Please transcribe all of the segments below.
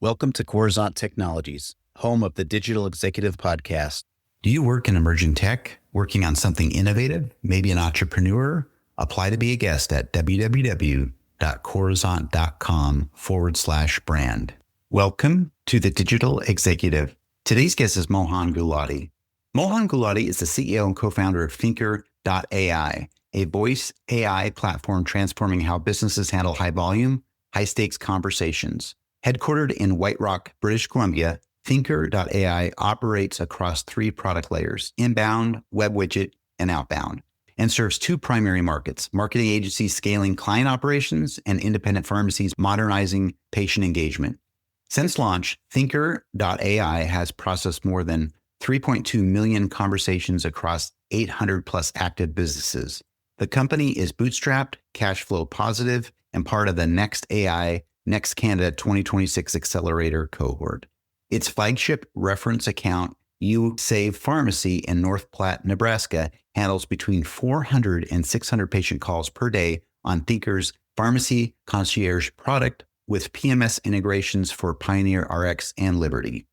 Welcome to Coruzant Technologies, home of the Digital Executive Podcast. Do you work in emerging tech, working on something innovative, maybe an entrepreneur? Apply to be a guest at www.coruzant.com/brand. Welcome to the Digital Executive. Today's guest is Mohan Gulatin. Mohan Gulatin is the CEO and co-founder of Thinker.ai, a voice AI platform transforming how businesses handle high volume, high stakes conversations. Headquartered in White Rock, British Columbia, Thinker.ai operates across three product layers: inbound, web widget, and outbound, and serves two primary markets: marketing agencies scaling client operations and independent pharmacies modernizing patient engagement. Since launch, Thinker.ai has processed more than 3.2 million conversations across 800 plus active businesses. The company is bootstrapped, cash flow positive, and part of the Next AI Next Canada 2026 Accelerator cohort. Its flagship reference account, You Save Pharmacy in North Platte, Nebraska, handles between 400 and 600 patient calls per day on Thinker's Pharmacy Concierge product with PMS integrations for Pioneer RX and Liberty.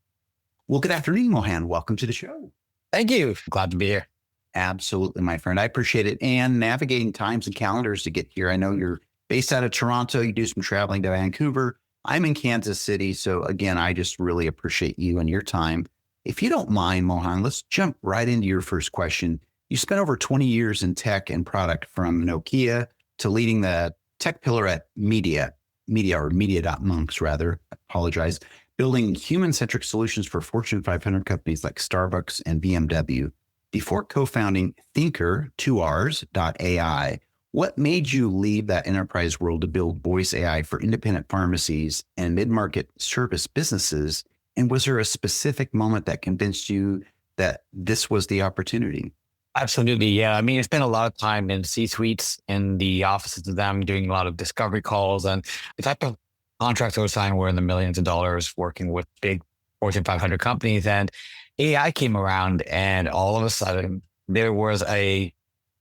Well, good afternoon, Mohan. Welcome to the show. Thank you. Glad to be here. Absolutely, my friend. I appreciate it. And navigating times and calendars to get here. I know you're based out of Toronto. You do some traveling to Vancouver. I'm in Kansas City. So again, I just really appreciate you and your time. If you don't mind, Mohan, let's jump right into your first question. You spent over 20 years in tech and product, from Nokia to leading the tech pillar at Media.Monks rather, apologize, building human-centric solutions for Fortune 500 companies like Starbucks and BMW. Before co-founding Thinker.ai, what made you leave that enterprise world to build voice AI for independent pharmacies and mid-market service businesses? And was there a specific moment that convinced you that this was the opportunity? Absolutely. Yeah. I mean, I spent a lot of time in C-suites, in the offices of them, doing a lot of discovery calls, and the type of contracts I was signing were in the millions of dollars, working with big Fortune 500 companies. And AI came around, and all of a sudden there was a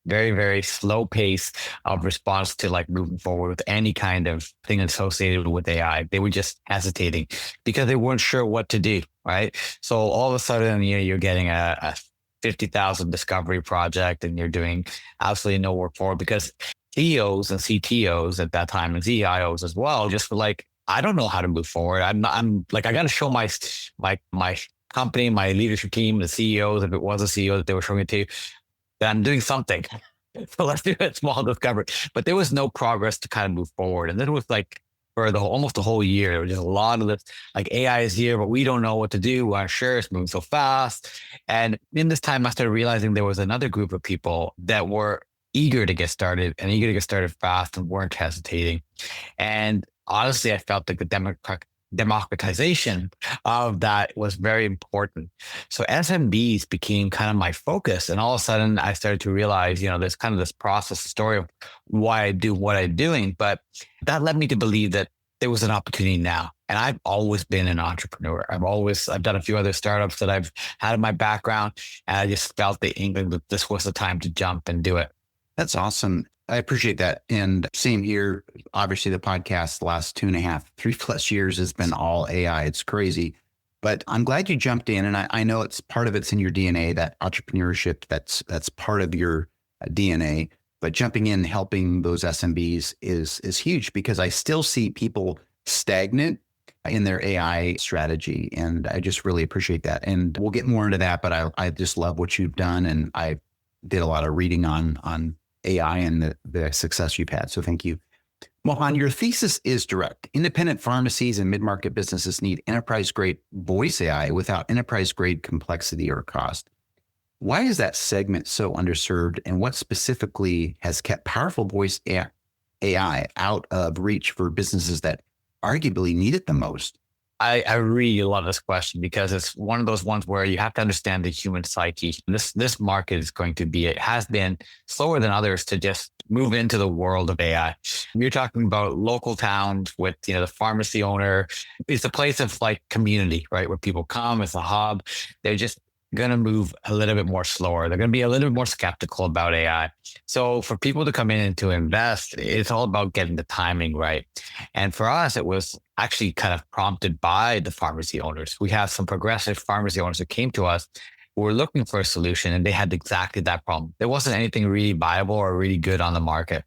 very, very slow pace of response to like moving forward with any kind of thing associated with AI. They were just hesitating because they weren't sure what to do, right? So all of a sudden, you're getting a 50,000 discovery project and you're doing absolutely no work forward because CEOs and CTOs at that time, and CIOs as well, just were like, I don't know how to move forward. I'm like, I got to show my company, my leadership team, the CEOs, if it was a CEO that they were showing it to, that I'm doing something. So let's do a small discovery. But there was no progress to kind of move forward. And then it was like for almost the whole year, there was just a lot of this, like AI is here, but we don't know what to do. We're not sure, it's moving so fast. And in this time, I started realizing there was another group of people that were eager to get started fast and weren't hesitating. And honestly, I felt like the democratization of that was very important. So SMBs became kind of my focus. And all of a sudden I started to realize, there's kind of this process story of why I do what I'm doing. But that led me to believe that there was an opportunity now. And I've always been an entrepreneur. I've done a few other startups that I've had in my background. And I just felt the inkling that this was the time to jump and do it. That's awesome. I appreciate that. And same here. Obviously, the podcast the last 3+ years has been all AI. It's crazy. But I'm glad you jumped in. And I know part of it's in your DNA, that entrepreneurship, that's part of your DNA. But jumping in, helping those SMBs is huge, because I still see people stagnant in their AI strategy. And I just really appreciate that. And we'll get more into that. But I just love what you've done. And I did a lot of reading on AI and the success you've had. So thank you. Mohan, your thesis is direct. Independent pharmacies and mid-market businesses need enterprise-grade voice AI without enterprise-grade complexity or cost. Why is that segment so underserved, and what specifically has kept powerful voice AI out of reach for businesses that arguably need it the most? I really love this question because it's one of those ones where you have to understand the human psyche. This market is it has been slower than others to just move into the world of AI. You're talking about local towns with, the pharmacy owner. It's a place of like community, right? Where people come, it's a hub. They're just going to move a little bit more slower. They're going to be a little bit more skeptical about AI. So for people to come in and to invest, it's all about getting the timing right. And for us, it was actually kind of prompted by the pharmacy owners. We have some progressive pharmacy owners that came to us who were looking for a solution, and they had exactly that problem. There wasn't anything really viable or really good on the market.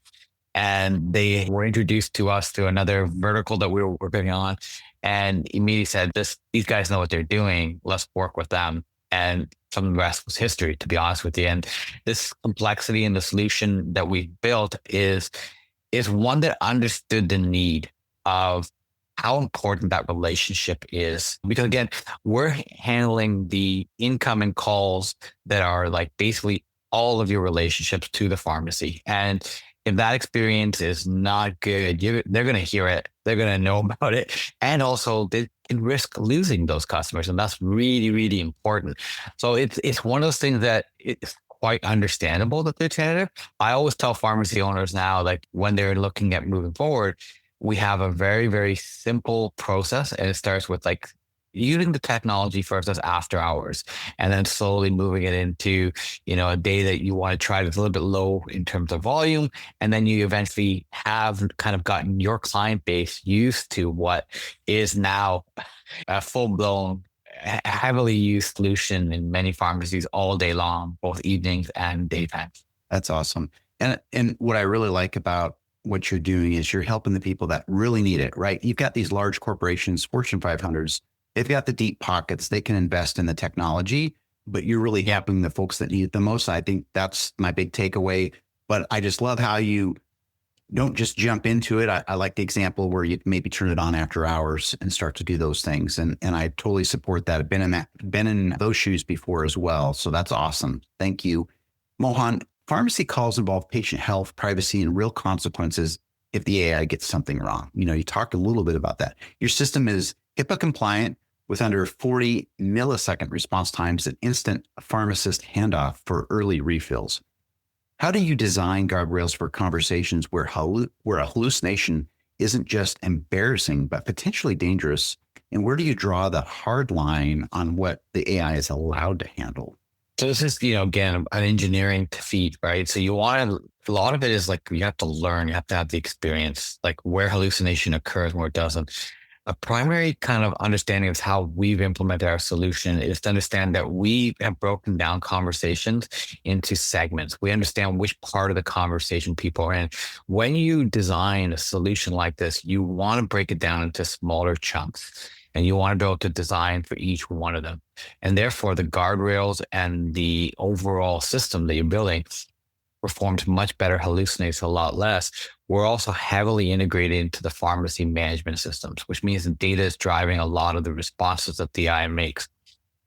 And they were introduced to us through another vertical that we were working on, and immediately said, these guys know what they're doing. Let's work with them. And some of the rest was history, to be honest with you. And this complexity in the solution that we built is one that understood the need of how important that relationship is. Because again, we're handling the incoming calls that are like basically all of your relationships to the pharmacy. And if that experience is not good, they're going to hear it. They're going to know about it. And also they can risk losing those customers. And that's really, really important. So it's one of those things that it's quite understandable that they're tentative. I always tell pharmacy owners now, like when they're looking at moving forward, we have a very, very simple process. And it starts with like using the technology first as after hours, and then slowly moving it into, a day that you want to try that's a little bit low in terms of volume. And then you eventually have kind of gotten your client base used to what is now a full blown, heavily used solution in many pharmacies all day long, both evenings and daytime. That's awesome. And what I really like about what you're doing is you're helping the people that really need it, right? You've got these large corporations, Fortune 500s, they've got the deep pockets, they can invest in the technology, but you're really helping the folks that need it the most. I think that's my big takeaway. But I just love how you don't just jump into it. I like the example where you maybe turn it on after hours and start to do those things. And I totally support that. I've been in those shoes before as well. So that's awesome. Thank you. Mohan, pharmacy calls involve patient health, privacy, and real consequences if the AI gets something wrong. You talked a little bit about that. Your system is HIPAA compliant with under 40 millisecond response times and instant pharmacist handoff for early refills. How do you design guardrails for conversations where a hallucination isn't just embarrassing, but potentially dangerous? And where do you draw the hard line on what the AI is allowed to handle? So this is, again, an engineering feat, right? So a lot of it is like, you have to learn, you have to have the experience, like where hallucination occurs and where it doesn't. A primary kind of understanding of how we've implemented our solution is to understand that we have broken down conversations into segments. We understand which part of the conversation people are in. When you design a solution like this, you want to break it down into smaller chunks, and you want to be able to design for each one of them. And therefore, the guardrails and the overall system that you're building performs much better, hallucinates a lot less. We're also heavily integrated into the pharmacy management systems, which means the data is driving a lot of the responses that the AI makes.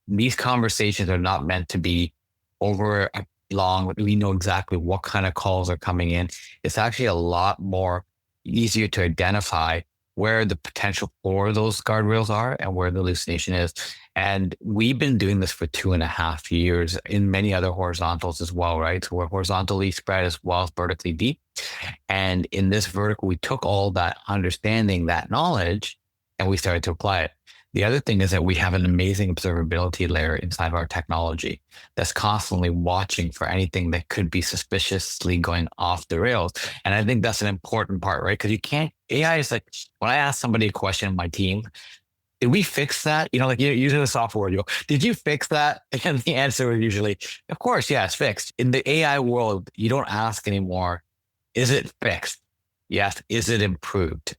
These conversations are not meant to be over long. We know exactly what kind of calls are coming in. It's actually a lot more easier to identify where the potential for those guardrails are and where the hallucination is. And we've been doing this for 2.5 years in many other horizontals as well, right? So we're horizontally spread as well as vertically deep. And in this vertical, we took all that understanding, that knowledge, and we started to apply it. The other thing is that we have an amazing observability layer inside of our technology that's constantly watching for anything that could be suspiciously going off the rails. And I think that's an important part, right? Because AI is like, when I ask somebody a question on my team, did we fix that? Like you're using the software, you go, did you fix that? And the answer is usually, of course, yeah, it's fixed. In the AI world, you don't ask anymore, is it fixed? Yes. Is it improved?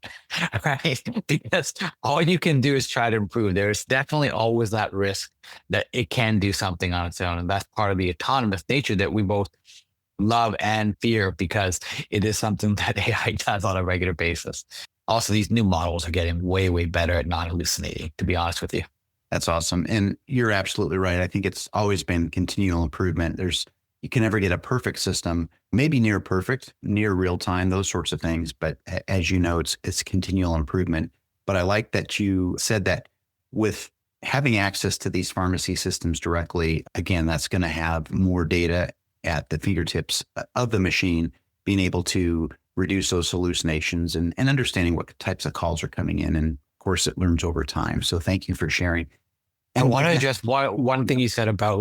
Right? Because all you can do is try to improve. There's definitely always that risk that it can do something on its own. And that's part of the autonomous nature that we both love and fear, because it is something that AI does on a regular basis. Also, these new models are getting way, way better at not hallucinating, to be honest with you. That's awesome. And you're absolutely right. I think it's always been continual improvement. You can never get a perfect system, maybe near perfect, near real time, those sorts of things. But as you know, it's continual improvement. But I like that you said that with having access to these pharmacy systems directly, again, that's going to have more data at the fingertips of the machine, being able to reduce those hallucinations and understanding what types of calls are coming in. And of course, it learns over time. So thank you for sharing. I want to address one thing you said about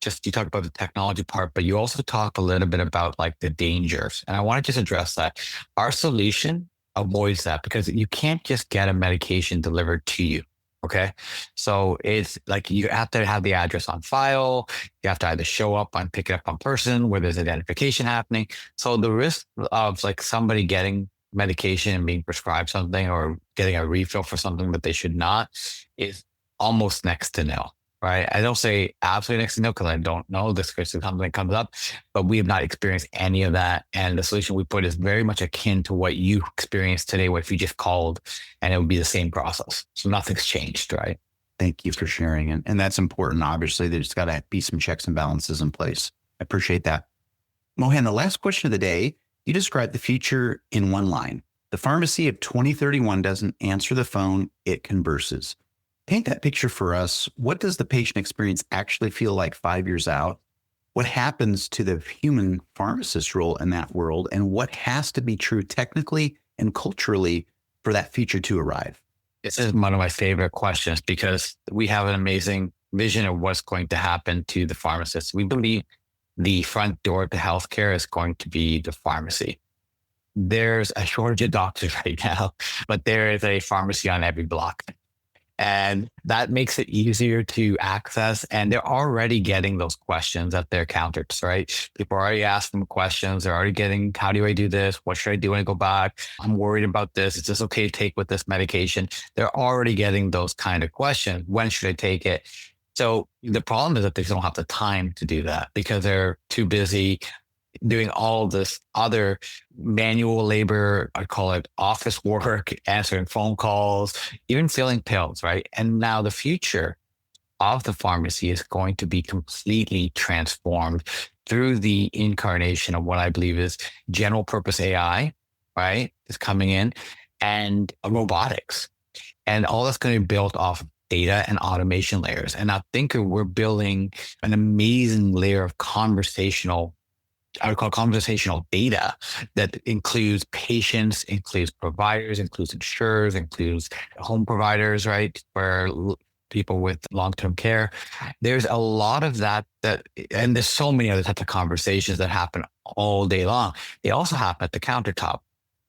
just you talked about the technology part, but you also talked a little bit about like the dangers. And I want to just address that. Our solution avoids that because you can't just get a medication delivered to you. Okay. So it's like you have to have the address on file. You have to either show up and pick it up in person where there's identification happening. So the risk of like somebody getting medication and being prescribed something or getting a refill for something that they should not is almost next to nil. Right. I don't say absolutely next to nil because I don't know this is something that comes up, but we have not experienced any of that. And the solution we put is very much akin to what you experienced today, what if you just called and it would be the same process. So nothing's changed, right? Thank you for sharing. And that's important. Obviously, there's got to be some checks and balances in place. I appreciate that. Mohan, the last question of the day, you described the future in one line. The pharmacy of 2031 doesn't answer the phone, it converses. Paint that picture for us. What does the patient experience actually feel like 5 years out? What happens to the human pharmacist role in that world? And what has to be true technically and culturally for that future to arrive? This is one of my favorite questions because we have an amazing vision of what's going to happen to the pharmacist. We believe the front door to healthcare is going to be the pharmacy. There's a shortage of doctors right now, but there is a pharmacy on every block. And that makes it easier to access. And they're already getting those questions at their counters, right? People are already asking them questions. They're already getting, how do I do this? What should I do when I go back? I'm worried about this. Is this okay to take with this medication? They're already getting those kind of questions. When should I take it? So the problem is that they don't have the time to do that because they're too busy doing all this other manual labor, I call it office work, answering phone calls, even filling pills, right? And now the future of the pharmacy is going to be completely transformed through the incarnation of what I believe is general purpose AI, right? Is coming in and robotics. And all that's going to be built off data and automation layers. And I think we're building an amazing layer of I would call conversational data that includes patients, includes providers, includes insurers, includes home providers, right? For people with long-term care. There's a lot of that, and there's so many other types of conversations that happen all day long. They also happen at the countertop,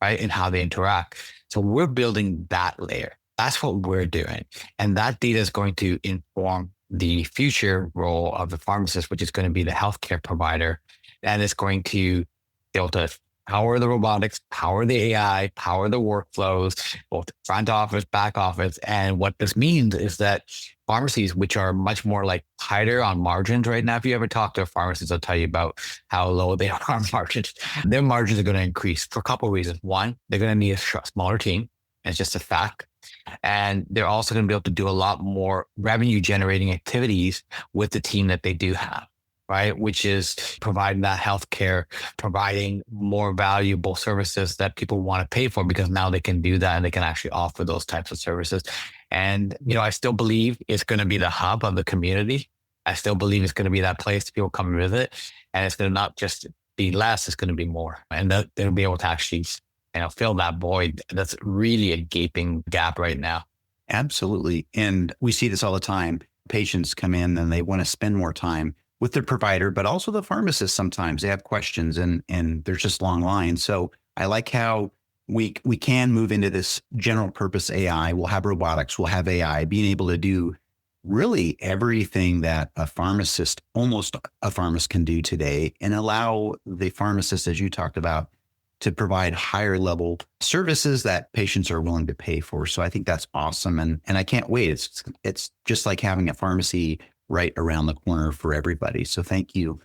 right? And how they interact. So we're building that layer. That's what we're doing. And that data is going to inform the future role of the pharmacist, which is going to be the healthcare provider. And it's going to be able to power the robotics, power the AI, power the workflows, both front office, back office. And what this means is that pharmacies, which are much more like tighter on margins right now, if you ever talk to a pharmacist, they'll tell you about how low they are on margins. Their margins are going to increase for a couple of reasons. One, they're going to need a smaller team. It's just a fact. And they're also going to be able to do a lot more revenue generating activities with the team that they do have. Right, which is providing that healthcare, providing more valuable services that people want to pay for because now they can do that and they can actually offer those types of services. And, I still believe it's going to be the hub of the community. I still believe it's going to be that place that people come and visit. And it's going to not just be less, it's going to be more. And that they'll be able to actually, fill that void. That's really a gaping gap right now. Absolutely. And we see this all the time. Patients come in and they want to spend more time with their provider, but also the pharmacist. Sometimes they have questions and there's just long lines. So I like how we can move into this general purpose AI. We'll have robotics, we'll have AI, being able to do really everything that almost a pharmacist can do today, and allow the pharmacist, as you talked about, to provide higher level services that patients are willing to pay for. So I think that's awesome. And I can't wait. It's just like having a pharmacy right around the corner for everybody. So thank you.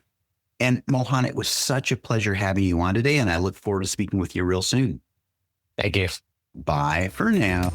And Mohan, it was such a pleasure having you on today, and I look forward to speaking with you real soon. Thank you. Bye for now.